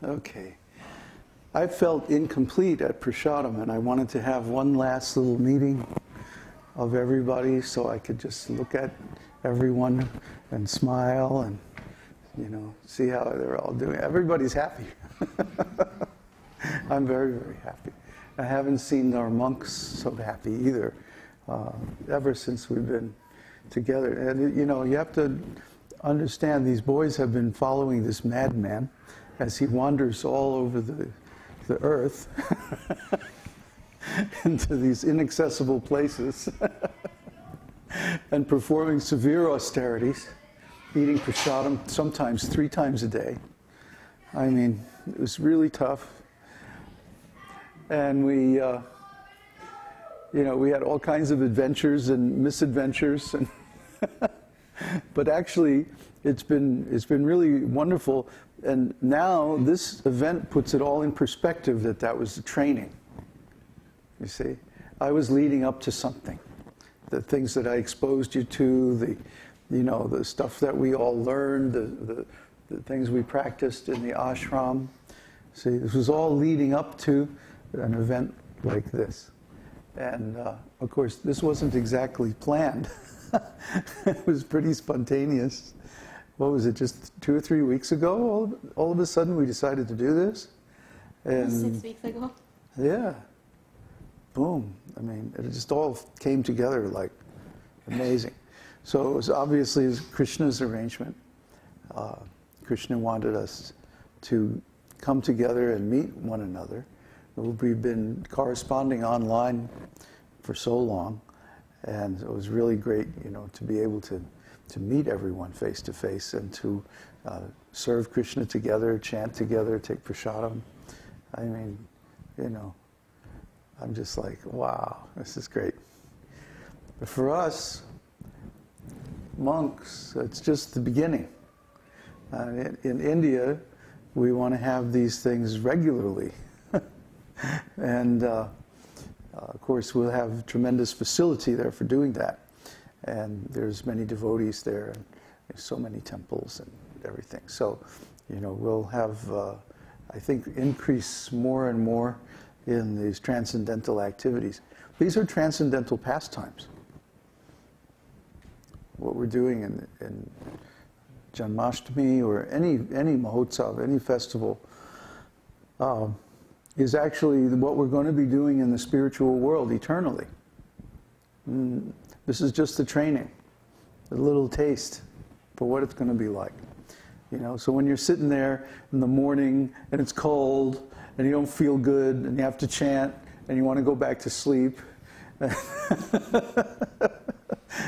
Okay. I felt incomplete at Prasadam, and I wanted to have one last little meeting of everybody so I could just look at everyone and smile and, you know, see how they're all doing. Everybody's happy. I'm very, very happy. I haven't seen our monks so happy either, ever since we've been together. And, you know, you have to understand these boys have been following this madman as he wanders all over the earth into these inaccessible places and performing severe austerities, eating prasadam sometimes 3 times a day. I mean, it was really tough. And we, you know, we had all kinds of adventures and misadventures, and but actually, it's been really wonderful. And now this event puts it all in perspective that was the training. You see, I was leading up to something. The things that I exposed you to, you know, the stuff that we all learned, the things we practiced in the ashram. See, this was all leading up to an event like this. And of course, this wasn't exactly planned. It was pretty spontaneous. What was it, just 2 or 3 weeks ago? All of a sudden we decided to do this? And 6 weeks ago. Yeah. Boom. I mean, it just all came together like amazing. So it was obviously Krishna's arrangement. Krishna wanted us to come together and meet one another. We've been corresponding online for so long, and it was really great, you know, to be able to meet everyone face to face and to serve Krishna together, chant together, take prasadam. I mean, you know, I'm just like, wow, this is great. But for us, monks, it's just the beginning. In India, we want to have these things regularly. And of course, we'll have tremendous facility there for doing that. And there's many devotees there, and there's so many temples and everything. So, you know, we'll have, I think, increase more and more in these transcendental activities. These are transcendental pastimes. What we're doing in Janmāṣṭamī or any mahotsav, any festival, is actually what we're going to be doing in the spiritual world eternally. This is just the training, a little taste for what it's going to be like. You know, so when you're sitting there in the morning and it's cold and you don't feel good and you have to chant and you want to go back to sleep,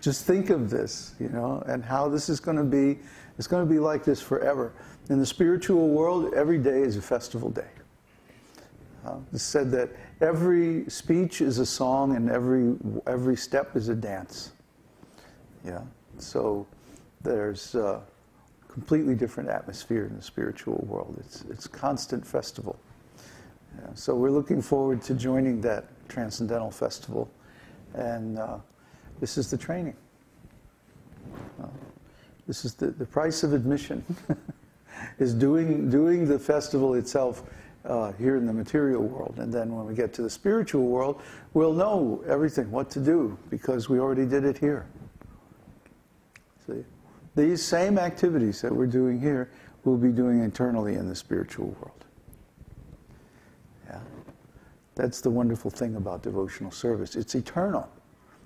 just think of this, you know, and how this is going to be. It's going to be like this forever. In the spiritual world, every day is a festival day. It's said that every speech is a song and every step is a dance. Yeah. So there's a completely different atmosphere in the spiritual world. It's constant festival. Yeah. So we're looking forward to joining that transcendental festival, and this is the training. This is the price of admission. Is doing the festival itself here in the material world. And then when we get to the spiritual world, we'll know everything, what to do, because we already did it here. See? These same activities that we're doing here, we'll be doing internally in the spiritual world. Yeah? That's the wonderful thing about devotional service. It's eternal.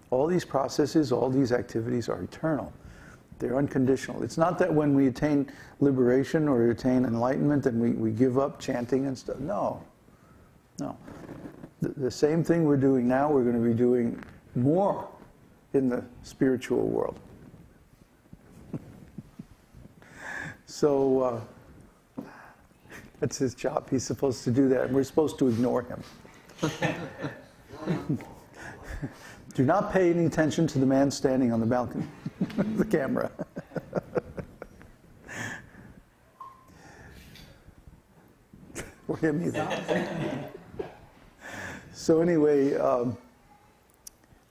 All these processes, all these activities are eternal. They're unconditional. It's not that when we attain liberation or attain enlightenment, then we give up chanting and stuff. No. No. The same thing we're doing now, we're going to be doing more in the spiritual world. So that's his job. He's supposed to do that, and we're supposed to ignore him. Do not pay any attention to the man standing on the balcony, the camera. Or him either. So anyway,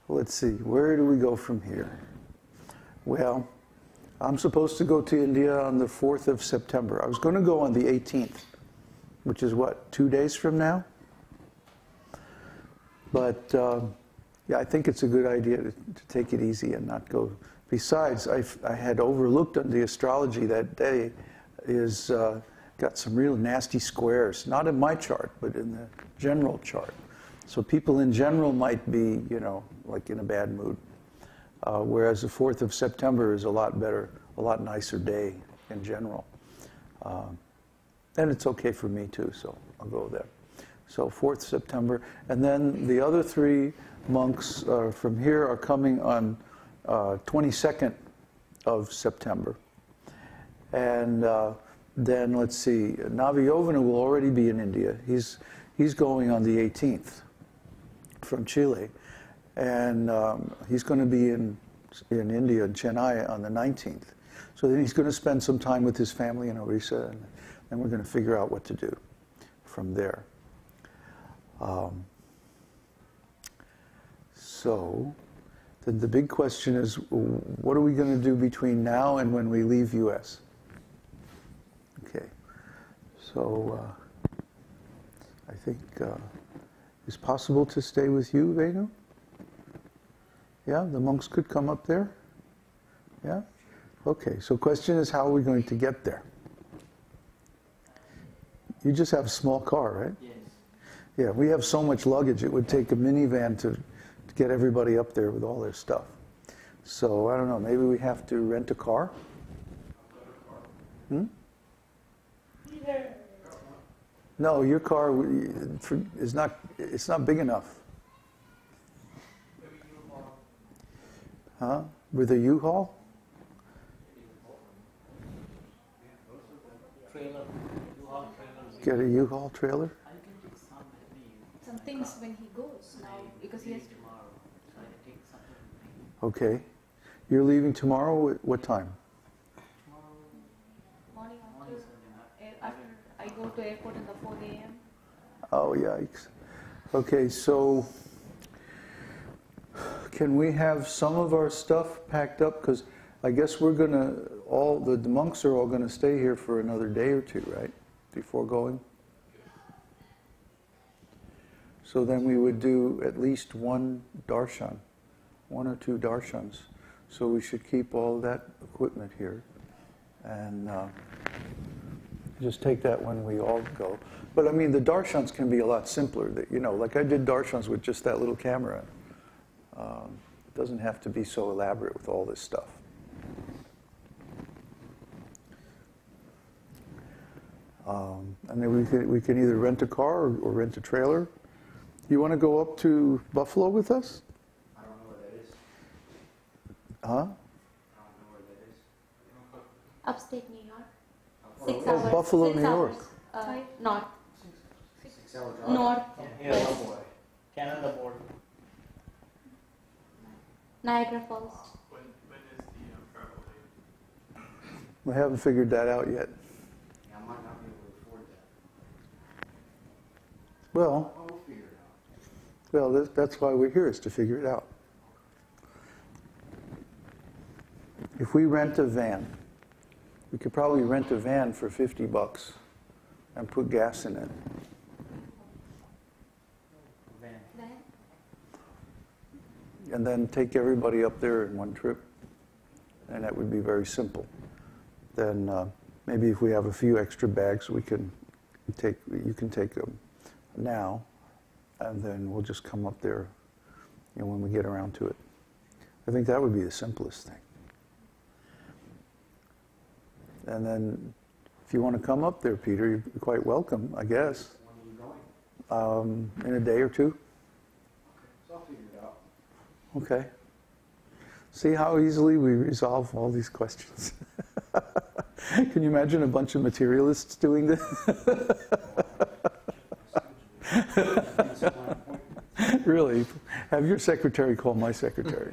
let's see, where do we go from here? Well, I'm supposed to go to India on the 4th of September. I was going to go on the 18th, which is what, 2 days from now? But yeah, I think it's a good idea to take it easy and not go. Besides, I had overlooked on the astrology that day is got some real nasty squares, not in my chart, but in the general chart. So people in general might be, you know, like in a bad mood. Whereas the 4th of September is a lot better, a lot nicer day in general. And it's okay for me too, so I'll go there. So 4th September. And then the other 3 monks from here are coming on 22nd of September. And then let's see, Navayovana will already be in India. He's going on the 18th from Chile. And he's going to be in India, in Chennai, on the 19th. So then he's going to spend some time with his family in Orissa, and then we're going to figure out what to do from there. So then the big question is, what are we going to do between now and when we leave U.S.? Okay, so I think it's possible to stay with you, Venu? Yeah, the monks could come up there? Yeah? Okay, so question is, how are we going to get there? You just have a small car, right? Yes. Yeah, we have so much luggage, it would take a minivan to get everybody up there with all their stuff. So, I don't know, maybe we have to rent a car? Hmm? No, your car is not, it's not big enough. Huh? With a U-Haul? Get a U-Haul trailer? Some things when he goes now, because he has to. Okay. You're leaving tomorrow at what time? Morning after I go to airport in the 4 a.m. Oh, yikes. Okay, so can we have some of our stuff packed up? Because I guess we're going to, the monks are all going to stay here for another day or two, right? Before going? So then we would do at least 1 darshan, 1 or 2 darshans. So we should keep all that equipment here and just take that when we all go. But I mean, the darshans can be a lot simpler. That, you know, like I did darshans with just that little camera. It doesn't have to be so elaborate with all this stuff. And then we can either rent a car or rent a trailer. You want to go up to Buffalo with us? I don't know where that is. Huh? I don't know where that is. Upstate New York. 6 Oh, hours. Buffalo, 6 New hours. York. North. 6 hour drive. North. Yeah, oh boy. Canada border. Niagara Falls. When is the travel date? We haven't figured that out yet. Yeah, I might not be able to afford that. Well, We'll figure it out. well, that's why we're here, is to figure it out. If we rent a van, we could probably rent a van for $50 and put gas in it. Van. And then take everybody up there in one trip. And that would be very simple. Then maybe if we have a few extra bags, you can take them now, and then we'll just come up there, you know, when we get around to it. I think that would be the simplest thing. And then if you want to come up there, Peter, you're quite welcome, I guess. When are you going? In a day or two. Okay, so I'll figure it out. Okay. See how easily we resolve all these questions. Can you imagine a bunch of materialists doing this? Really? Have your secretary call my secretary.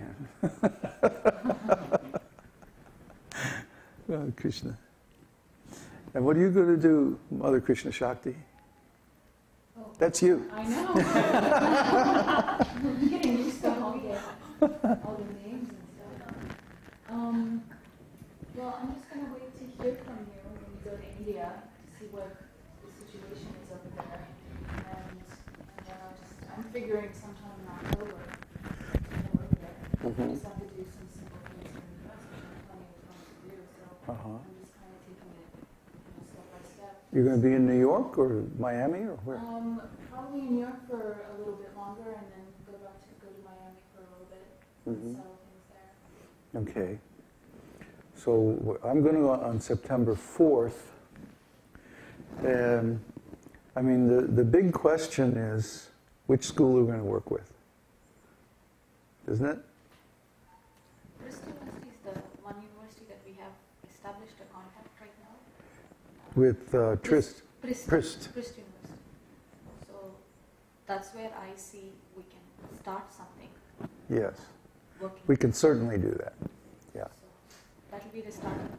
Oh, Krishna. And what are you going to do, Mother Krishna Shakti? Oh. That's you. I know. I'm getting used to all the names and stuff. Well, I'm just going to wait to hear from you when we go to India to see what the situation is over there, and then I'm figuring sometime in October to come over there. I just have to do some simple things in the US, which I'm planning to do, so I'm just kind of taking it step by step. You're going to be in New York or Miami or where? Probably in New York for a little bit longer, and then go to Miami for a little bit, and settle things there. Okay. So I'm going to go on September 4th. And I mean, the big question is, which school are we going to work with? Isn't it? Bristol University is the one university that we have established a contact right now. With Trist. Bristol University. So that's where I see we can start something. Yes. Working. We can certainly do that. Yeah. So that will be the starting